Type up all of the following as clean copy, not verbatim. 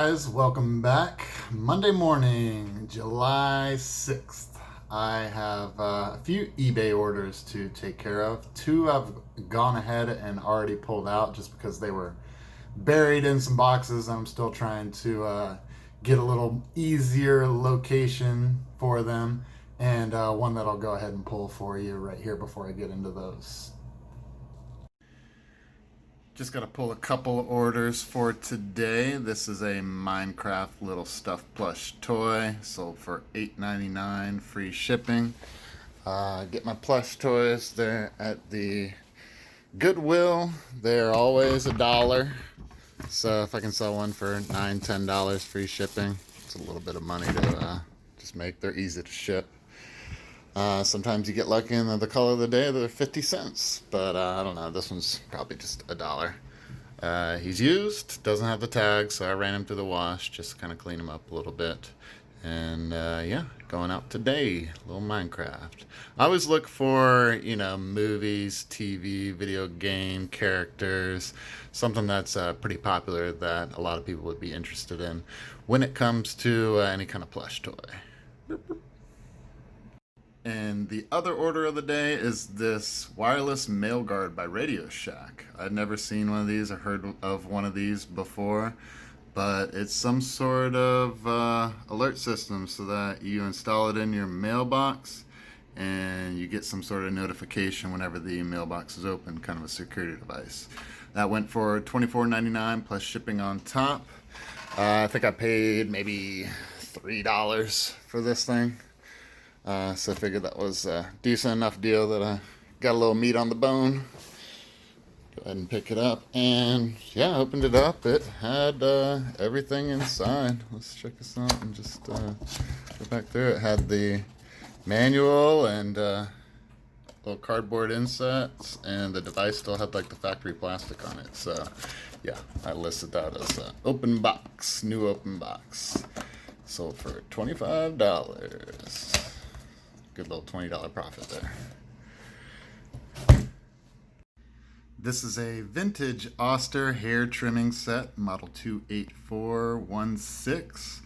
guys, welcome back. Monday morning, July 6th. I have a few eBay orders to take care of. Two I've gone ahead and already pulled out just because they were buried in some boxes. I'm still trying to get a little easier location for them, and one that I'll go ahead and pull for you right here before I get into those. Just got to pull a couple orders for today. This is a Minecraft little stuffed plush toy, sold for $8.99, free shipping. Get my plush toys there at the Goodwill. They're always $1. So if I can sell one for $9, $10, free shipping, it's a little bit of money to just make. They're easy to ship. Sometimes you get lucky and the color of the day they're 50 cents, but I don't know, this one's probably just $1. He's used, doesn't have the tag, so I ran him through the wash just to kind of clean him up a little bit. And yeah, going out today, a little Minecraft. I always look for, movies, TV, video game characters, something that's pretty popular that a lot of people would be interested in when it comes to any kind of plush toy. And the other order of the day is this wireless mail guard by Radio Shack. I'd never seen one of these or heard of one of these before, but it's some sort of alert system so that you install it in your mailbox and you get some sort of notification whenever the mailbox is open, kind of a security device. That went for $24.99 plus shipping on top. I think I paid maybe $3 for this thing. So I figured that was a decent enough deal that I got a little meat on the bone. Go ahead and pick it up. And yeah, I opened it up. It had everything inside. Let's check this out and just go back through. It had the manual and little cardboard insets, and the device still had like the factory plastic on it. So yeah, I listed that as open box, new open box. Sold for $25. Good little $20 profit there. This is a vintage Oster hair trimming set, model 28416.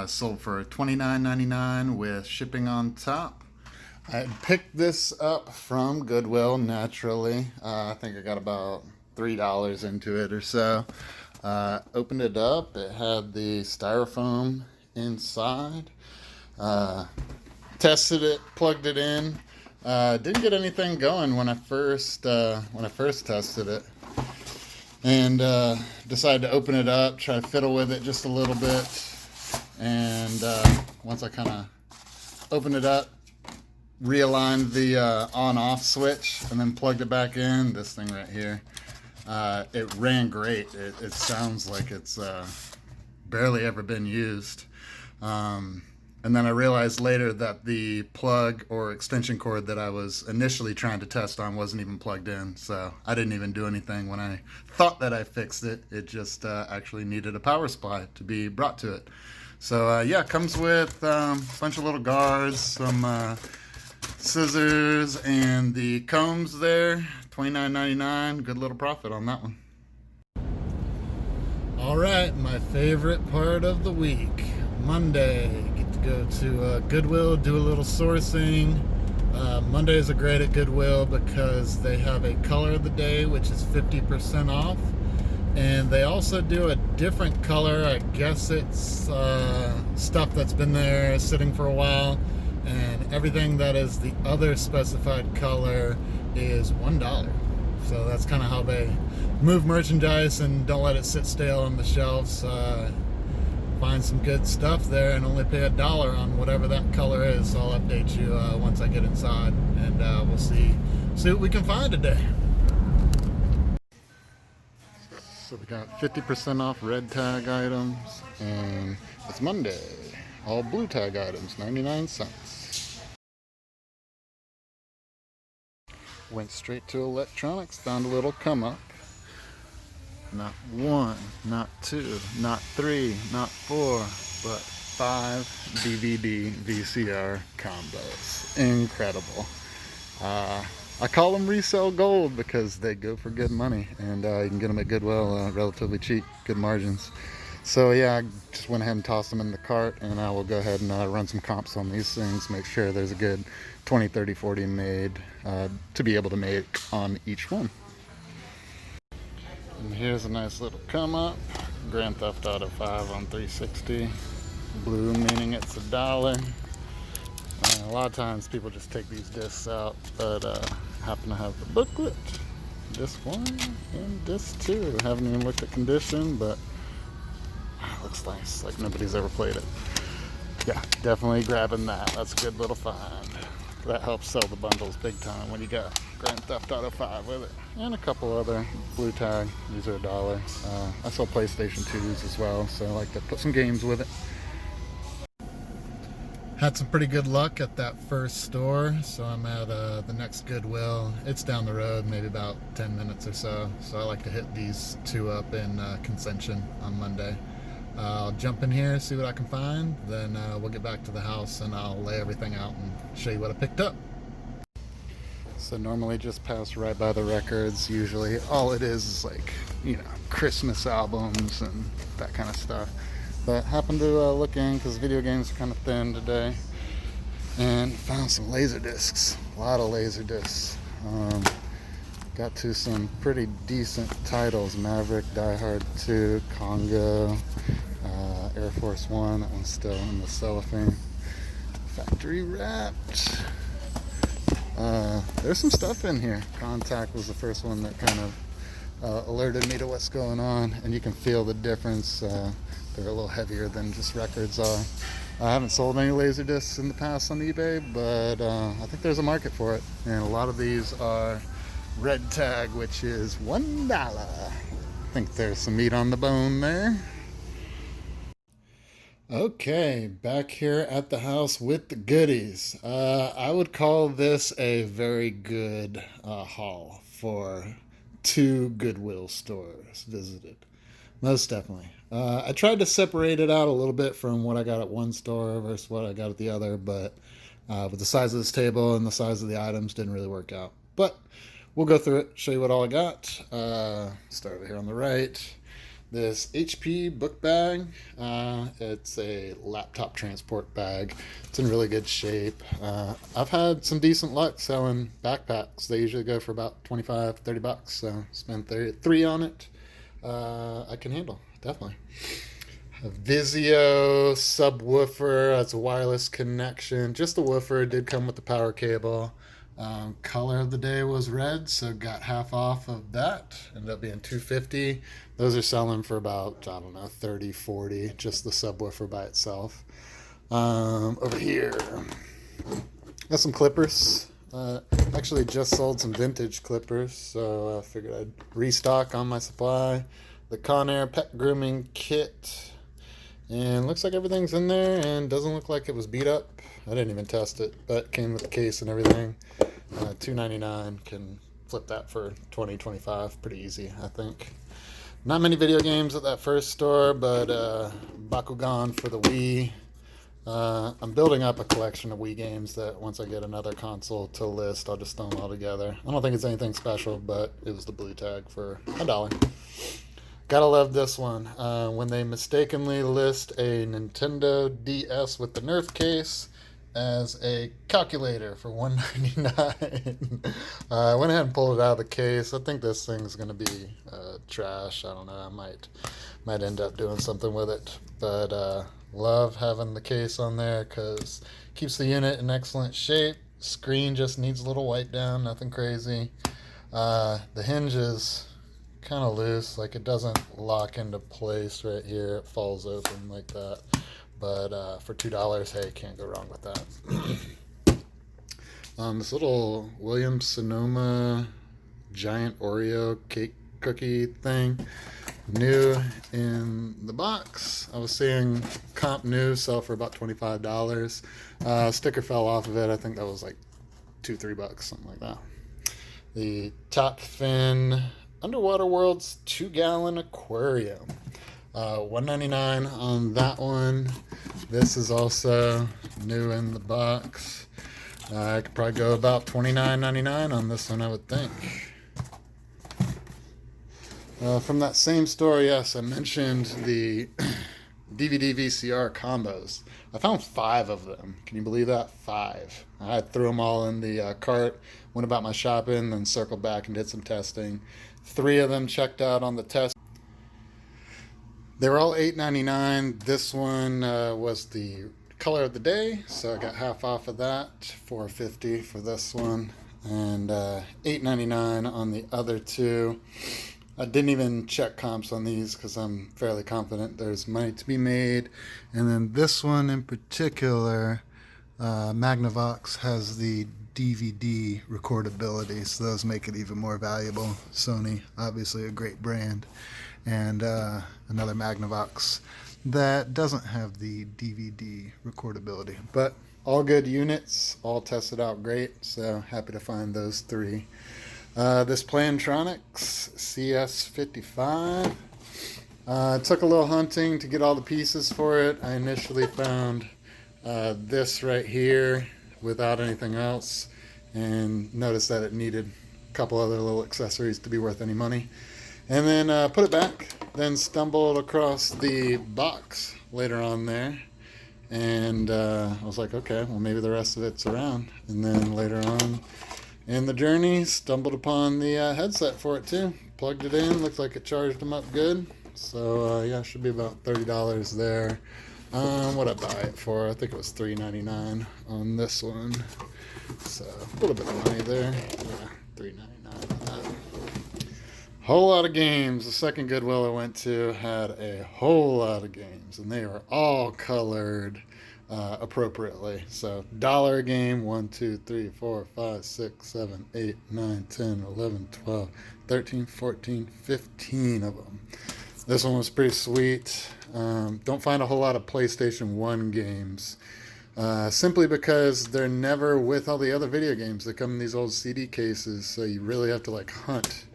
Sold for $29.99 with shipping on top. I picked this up from Goodwill naturally. I think I got about $3 into it or so. Opened it up. It had the styrofoam inside. Tested it, plugged it in. Didn't get anything going when I first tested it, and decided to open it up, try to fiddle with it just a little bit. And once I kind of opened it up, realigned the on-off switch, and then plugged it back in. This thing right here, it ran great. It sounds like it's barely ever been used. And then I realized later that the plug or extension cord that I was initially trying to test on wasn't even plugged in. So I didn't even do anything when I thought that I fixed it. It just actually needed a power supply to be brought to it. So yeah, it comes with a bunch of little guards, some scissors, and the combs there. $29.99. Good little profit on that one. All right, my favorite part of the week. Monday, get to go to Goodwill, do a little sourcing. Mondays are great at Goodwill because they have a color of the day, which is 50% off. And they also do a different color. I guess it's stuff that's been there sitting for a while. And everything that is the other specified color is $1. So that's kind of how they move merchandise and don't let it sit stale on the shelves. Find some good stuff there and only pay $1 on whatever that color is. So I'll update you once I get inside, and we'll see what we can find today. So we got 50% off red tag items, and it's Monday. All blue tag items, 99 cents. Went straight to electronics, found a little come up. Not one, not two, not three, not four, but 5 DVD VCR combos. Incredible. I call them Resell Gold because they go for good money, and you can get them at Goodwill relatively cheap, good margins. So yeah, I just went ahead and tossed them in the cart, and I will go ahead and run some comps on these things, make sure there's a good 20, 30, 40 made to be able to make on each one. And here's a nice little come up. Grand Theft Auto 5 on 360. Blue meaning it's $1. A lot of times people just take these discs out, but I happen to have the booklet. Disc 1 and disc 2. Haven't even looked at condition, but it looks nice, like nobody's ever played it. Yeah, definitely grabbing that. That's a good little find. That helps sell the bundles big time when you got Grand Theft Auto 5 with it. And a couple other blue tag. These are $1. I sell PlayStation 2s as well, so I like to put some games with it. Had some pretty good luck at that first store, so I'm at the next Goodwill. It's down the road, maybe about 10 minutes or so. So I like to hit these two up in Concension on Monday. I'll jump in here, see what I can find, then we'll get back to the house and I'll lay everything out and show you what I picked up. So normally just pass right by the records. Usually all it is like, you know, Christmas albums and that kind of stuff. But happened to look in because video games are kind of thin today, and found some laser discs. A lot of laser discs. Got to some pretty decent titles: Maverick, Die Hard 2, Congo, Air Force One. That one's still in the cellophane. Factory wrapped. There's some stuff in here. Contact was the first one that kind of alerted me to what's going on, and you can feel the difference. They're a little heavier than just records are. I haven't sold any laser discs in the past on eBay, but I think there's a market for it. And a lot of these are red tag, which is $1. I think there's some meat on the bone there. Okay, back here at the house with the goodies. I would call this a very good haul for 2 Goodwill stores visited. Most definitely. I tried to separate it out a little bit from what I got at one store versus what I got at the other, but with the size of this table and the size of the items, didn't really work out. But we'll go through it, show you what all I got. Start over here on the right. This HP book bag. It's a laptop transport bag. It's in really good shape. I've had some decent luck selling backpacks. They usually go for about $25, $30, so spend 3 on it. I can handle, definitely. A Vizio subwoofer. That's a wireless connection. Just the woofer. Did come with the power cable. Color of the day was red, so got half off of that. Ended up being $250. Those are selling for about, I don't know, $30, $40. Just the subwoofer by itself. Over here, got some clippers. Actually just sold some vintage clippers, so I figured I'd restock on my supply. The Conair pet grooming kit, and looks like everything's in there and doesn't look like it was beat up. I didn't even test it, but came with the case and everything. $2.99, can flip that for $20, $25, pretty easy, I think. Not many video games at that first store, but Bakugan for the Wii. I'm building up a collection of Wii games that once I get another console to list, I'll just throw them all together. I don't think it's anything special, but it was the blue tag for $1. Gotta love this one. When they mistakenly list a Nintendo DS with the Nerf case as a calculator for $1.99. I went ahead and pulled it out of the case. I think this thing's gonna be trash. I don't know. I might end up doing something with it, but love having the case on there because keeps the unit in excellent shape. Screen just needs a little wipe down, nothing crazy. The hinge is kind of loose, like it doesn't lock into place right here. It falls open like that. But for $2, hey, can't go wrong with that. This little Williams Sonoma giant Oreo cake cookie thing, new in the box. I was seeing comp new sell for about $25. Sticker fell off of it. I think that was like $2-3, something like that. The Top Fin Underwater World's 2-gallon aquarium. $1.99 on that one. This is also new in the box. I could probably go about $29.99 on this one, I would think. From that same store, yes, I mentioned the DVD VCR combos. I found 5 of them. Can you believe that? 5. I threw them all in the cart, went about my shopping, then circled back and did some testing. 3 of them checked out on the test. They were all $8.99. This one was the color of the day, so I got half off of that. $4.50 for this one, and $8.99 on the other 2. I didn't even check comps on these because I'm fairly confident there's money to be made. And then this one in particular, Magnavox has the DVD recordability, so those make it even more valuable. Sony, obviously a great brand, and another Magnavox that doesn't have the DVD recordability. But all good units, all tested out great, so happy to find those 3. This Plantronics CS55. It took a little hunting to get all the pieces for it. I initially found this right here without anything else, and noticed that it needed a couple other little accessories to be worth any money. And then put it back, then stumbled across the box later on there. And I was like, okay, well maybe the rest of it's around. And then later on in the journey, stumbled upon the headset for it too. Plugged it in, looked like it charged them up good. So yeah, should be about $30 there. What'd I buy it for? I think it was $3.99 on this one. So a little bit of money there. Yeah, $3.99 on that. Whole lot of games. The second Goodwill I went to had a whole lot of games, and they were all colored appropriately. So $1 a game, 1, 2, 3, 4, 5, 6, 7, 8, 9, 10, 11, 12, 13, 14, 15 of them. This one was pretty sweet. Don't find a whole lot of PlayStation 1 games, simply because they're never with all the other video games. They come in these old CD cases, so you really have to like hunt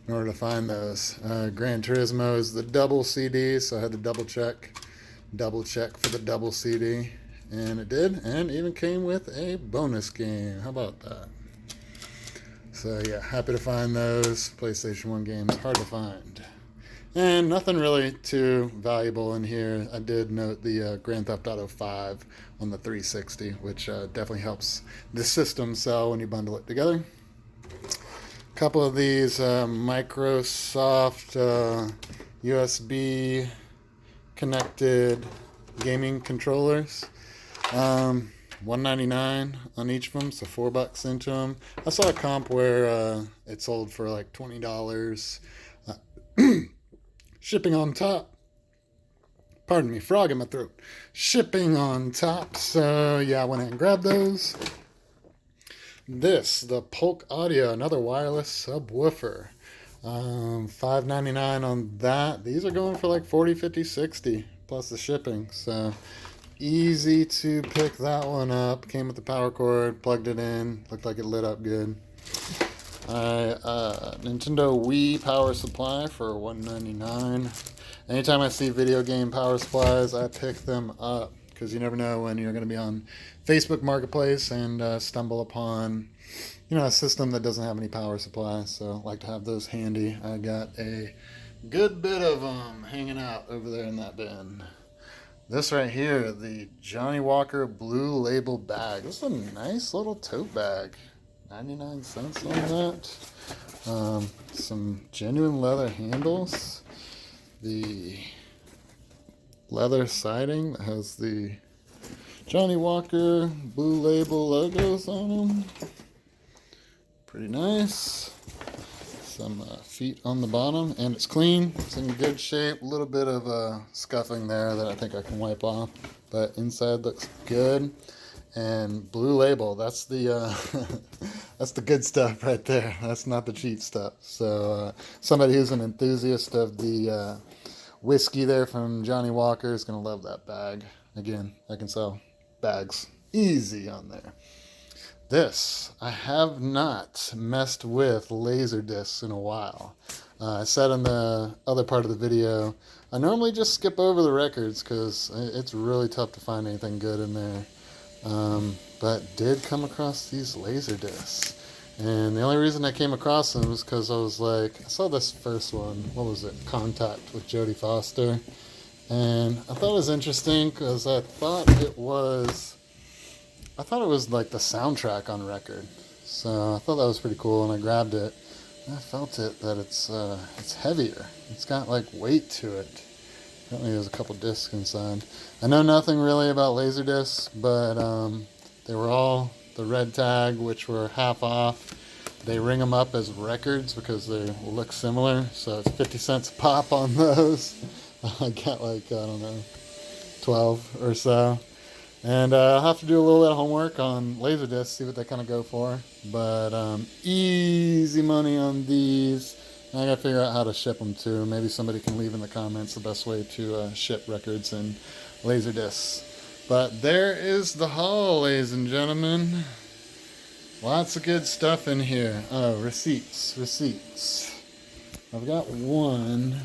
in order to find those. Gran Turismo is the double CD, so I had to double check for the double CD, and it did, and even came with a bonus game. How about that? So yeah, happy to find those PlayStation 1 games. Hard to find. And nothing really too valuable in here. I did note the Grand Theft Auto 5 on the 360, which definitely helps the system sell when you bundle it together. A couple of these Microsoft USB connected gaming controllers. $1.99 on each of them, so $4 into them. I saw a comp where it sold for like $20. Shipping on top. Pardon me, frog in my throat. Shipping on top. So yeah, I went ahead and grabbed those. The Polk Audio, another wireless subwoofer. $5.99 on that. These are going for like 40, 50, 60 plus the shipping. So easy to pick that one up. Came with the power cord, plugged it in, looked like it lit up good. Nintendo Wii power supply for $1.99. Anytime I see video game power supplies, I pick them up, because you never know when you're going to be on Facebook Marketplace and stumble upon, a system that doesn't have any power supply. So I like to have those handy. I got a good bit of them hanging out over there in that bin. This right here, the Johnny Walker Blue Label bag. This is a nice little tote bag. 99 cents on that. Some genuine leather handles. The leather siding that has the Johnny Walker Blue Label logos on them. Pretty nice. Some feet on the bottom, and it's clean. It's in good shape. A little bit of scuffing there that I think I can wipe off, but inside looks good. And Blue Label, that's the that's the good stuff right there. That's not the cheap stuff. So somebody who's an enthusiast of the whiskey there from Johnny Walker is going to love that bag. Again, I can sell bags easy on there. This, I have not messed with laser discs in a while. I said in the other part of the video, I normally just skip over the records because it's really tough to find anything good in there. But did come across these laser discs. And the only reason I came across them was because I was like, I saw this first one. What was it? Contact with Jodie Foster. And I thought it was interesting because I thought it was like the soundtrack on record. So I thought that was pretty cool, and I grabbed it. And I felt it that it's heavier. It's got like weight to it. Apparently there's a couple discs inside. I know nothing really about laser discs, but they were all the red tag, which were half off. They ring them up as records because they look similar, so it's 50 cents a pop on those. I got like, I don't know, 12 or so. And I'll have to do a little bit of homework on Laserdisc, see what they kind of go for. But easy money on these. I gotta figure out how to ship them too. Maybe somebody can leave in the comments the best way to ship records and Laserdiscs. But there is the haul, ladies and gentlemen. Lots of good stuff in here. Oh, receipts. I've got one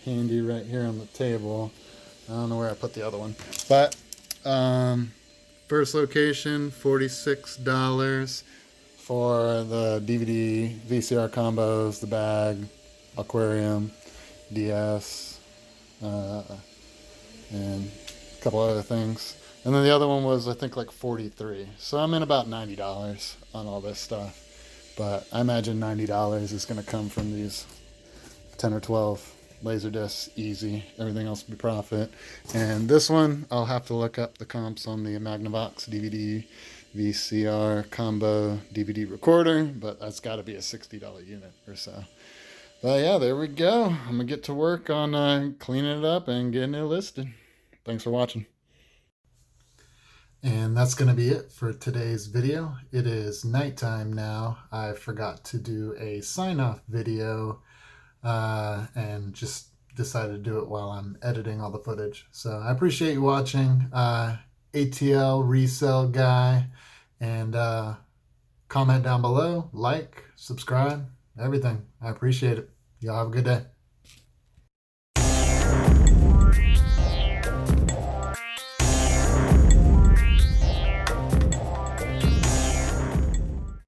handy right here on the table. I don't know where I put the other one. But first location, $46 for the DVD, VCR combos, the bag, aquarium, DS, and a couple other things. And then the other one was, I think, like $43. So I'm in about $90 on all this stuff. But I imagine $90 is going to come from these 10 or 12 laser discs, easy. Everything else will be profit. And this one, I'll have to look up the comps on the Magnavox DVD VCR combo DVD recorder, but that's got to be a $60 unit or so. But yeah, there we go. I'm gonna get to work on cleaning it up and getting it listed. Thanks for watching. And that's going to be it for today's video. It is nighttime now. I forgot to do a sign-off video and just decided to do it while I'm editing all the footage. So I appreciate you watching. ATL resell guy, and comment down below, like, subscribe, everything. I appreciate it. Y'all have a good day.